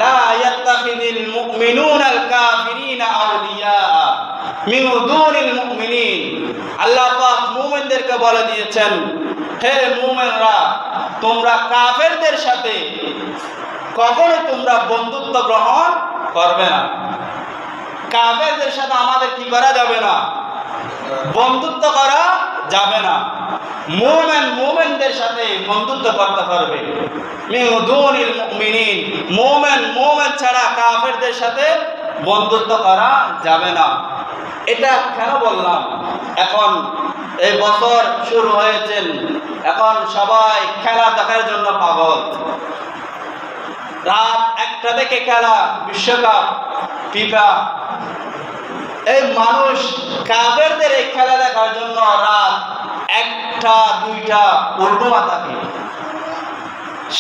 লা ইয়াত্তাখিযুল মুমিনুনাল কাফিরিনা আউলিয়া মিন দুনিল মুমিনিন। আল্লাহ পাক মুমিনদেরকে বলে দিয়েছেন, হে মুমিনরা, তোমরা কাফেরদের সাথে কখনো তোমরা বন্ধুত্ব গ্রহণ করবে না। কাফেরদের সাথে আমাদের কি করা যাবে না? বন্ধুত্ব করা যাবে না। মুমিনদের সাথে বন্ধুত্ব করতে পারবে। মিন দুনিল মুমিনিন, মুমিন ছাড়া কাফেরদের সাথে বন্ধুত্ব করা যাবে না। এটা কেন বললাম? এখন এই বছর শুরু হয়েছে, এখন সবাই খেলা দেখার জন্য পাগল। রাত 1টা থেকে খেলা, বিশ্বকাপ, ফিফা। এই মানুষ কাফেরদের এই খেলা দেখার জন্য রাত 1টা 2টা উর্দুমা থাকে।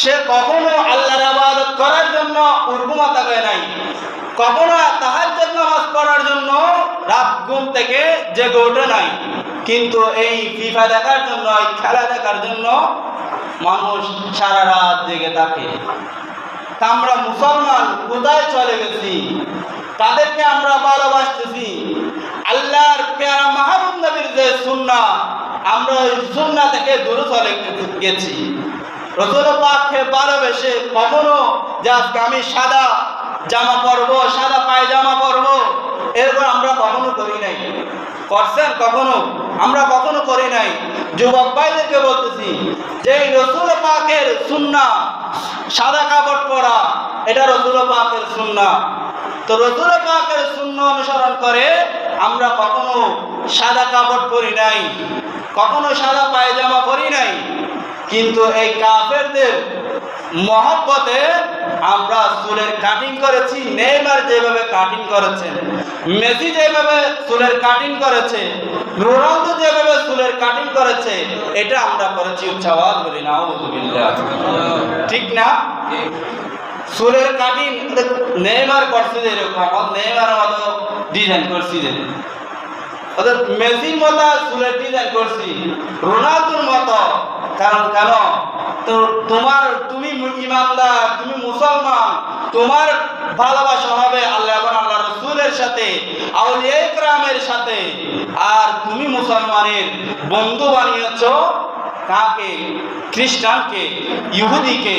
সে কখনো আল্লাহর ইবাদত করার জন্য উর্দুমা থাকে নাই, কখনো তাহাজ্জুদ নামাজ পড়ার জন্য রাত ঘুম থেকে জেগে ওঠে নাই। কিন্তু এই ফিফা দেখার জন্য, এই খেলা দেখার জন্য মানুষ সারা রাত জেগে থাকে। আমরা মুসলমান কোথায় চলে গেছি? তাদেরকে আমরা ভালোবাসতেছি। আল্লাহর প্যারা মাহবুব নবীর যে সুন্নাহ, আমরা ওই সুন্নাহ থেকে দূরে চলে গেছি। রাসূল পাককে ভালোবেসে কখনো যে আজকে আমি সাদা জামা পরবো, সাদা পায়জামা পরবো, এরপর আমরা কখনো করি নাই। করছেন কখনো? আমরা কখনো করি নাই। যুবক ভাইদেরকে বলতেছি যে রাসূল পাকের সুন্নাহ সাদা কাপড় পরা, এটা রাসূল পাকের সুন্নাহ। তো রাসূল পাকের সুন্নাহ অনুসরণ করে আমরা কখনো সাদা কাপড় পরি নাই, কখনো সাদা পায়জামা পরি নাই। কিন্তু এই কাফেরদের মহব্বতে আমরা চুলের কাটিং করেছি। নেইমার যেভাবে কাটিং করেছেন, মেসি যেভাবে চুলের কাটিং করেছে, রোনালদো যেভাবে চুলের কাটিং করেছে, এটা আমরা করেছি। উচ্চাওয়াজ বলি নাউযুবিল্লাহ, ঠিক না? চুলের কাটিং নেইমার করছে যেরকম, নেইমার মতো ডিজাইন করছি, যে ওদের মেসির মতো চুলের ডিজাইন করছি, রোনালদোর মতো। কারণ কেন? তো তুমি ইমানদার, তুমি মুসলমান, তোমার ভালোবাসা হবে আল্লাহ এবং আল্লাহ রাসূলের সাথে, আউলিয়া ইকরামের সাথে। আর তুমি মুসলমানের বন্ধু বানিয়েছো কাকে? খ্রিস্টানকে, ইহুদিকে।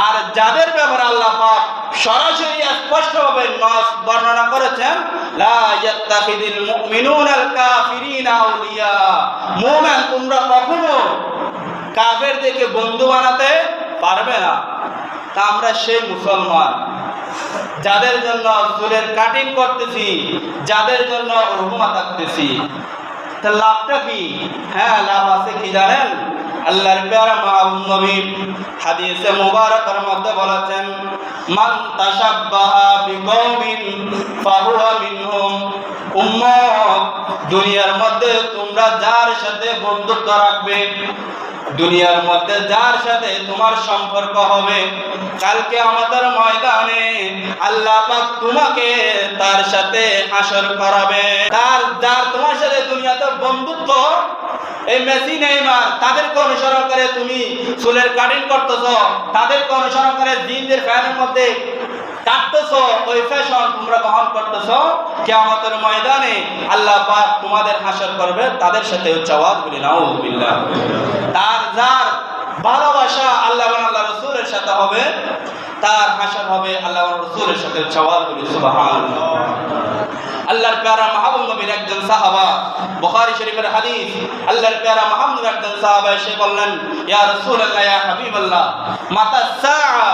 আর যাদের ব্যাপারে আল্লাহ পাক সরাসরি স্পষ্টভাবে নাস বর্ণনা করেছেন, লা ইয়াত্তাখিযুল মুমিনুনাল কাফিরিনা আউলিয়া। মুমিন তোমরা কখনো কাফেরদেরকে বন্ধু বানাতে পারবে না। তা আমরা সেই মুসলমান যাদের জন্য চুলের কাটিং করতেছি, যাদের জন্য উর্দুমা থাকতেছি, তা লাভটা কি? হ্যাঁ, লাভ আছে। কি জানেন? আল্লাহর প্যারা মাহবুব নবী হাদিসে মুবারাকার মধ্যে বলেছেন, মান তাশাব্বাহা বিকওমিন ফাহুয়া মিনহুম। উম্মত, দুনিয়ার মধ্যে তোমরা যার সাথে বন্ধুত্ব রাখবে, দুনিয়ার মধ্যে যার সাথে তোমার সম্পর্ক হবে, কালকে আমাদের ময়দানে আল্লাহ পাক তোমাকে তার সাথে হাসর করাবে। যার তোমার সাথে দুনিয়াতে বন্ধুত্ব, এই মেসি নেইমার, তাদেরকে অনুসরণ করে তুমি চুলের কাটিং করতেছ, তাদেরকে অনুসরণ করে জিনদের ফ্যানের মধ্যে কাটতেছ, ওই ফ্যাশন তোমরা গ্রহণ করতেছ, কিয়ামতের ময়দানে আল্লাহ পাক তোমাদের হাসর করবে তাদের সাথে। উচ্চাওয়াজ বলি নাউযুবিল্লাহ। যার ভালোবাসা আল্লাহ এবং আল্লাহ রাসূলের সাথে হবে, তার হাসর হবে আল্লাহ এবং রাসূলের সাথে। উচ্চাওয়াজ বলি সুবহানাল্লাহ। আল্লাহর প্যারা মাহবুব নবীর একজন সাহাবা, বুখারী শরীফের হাদিস, আল্লাহর প্যারা মাহবুব নবীর একজন সাহাবা এসে বললেন, ইয়া রাসূলুল্লাহ, ইয়া হাবিবাল্লাহ, মাতা সাআ,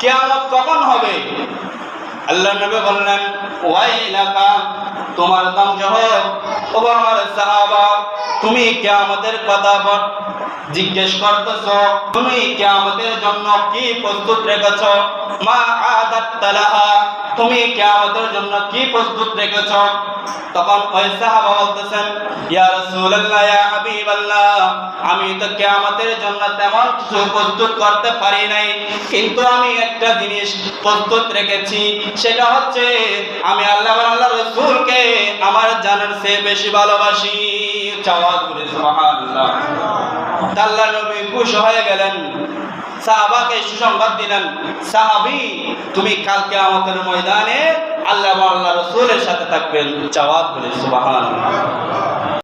কিয়ামত কখন হবে? আল্লাহর নবী বললেন, ওয়াইলাকা, তোমার ধ্বংস হোক। ও আমার সাহাবা, তুমি কিয়ামতের কথা জিজ্ঞেস করতেছো, তুমি কিয়ামতের জন্য কি প্রস্তুত রেখেছো? মা আদাত্তা লাহা, তুমি কিয়ামতের জন্য কি প্রস্তুত রেখেছো? তখন ওই সাহাবা বলতেছেন, ইয়া রাসূলুল্লাহ, ইয়া হাবিবাল্লাহ, আমি তো কিয়ামতের জন্য তেমন কিছু প্রস্তুত করতে পারি নাই, কিন্তু আমি একটা জিনিস প্রস্তুত রেখেছি, সেটা হচ্ছে আমি আল্লাহ এবং আল্লাহর রাসূলকে আমার জানের চেয়ে বেশি ভালোবাসি। চাওয়াজ করে সুবহানাল্লাহ। আল্লাহর নবী খুশি হয়ে গেলেন। সাহাবাকে সুসংবাদ দিলেন, সাহাবী তুমি কাল কিয়ামতের ময়দানে আল্লাহ ওয়া আল্লাহর রাসূলের সাথে থাকবেন। জবাব বলে সুবহানাল্লাহ।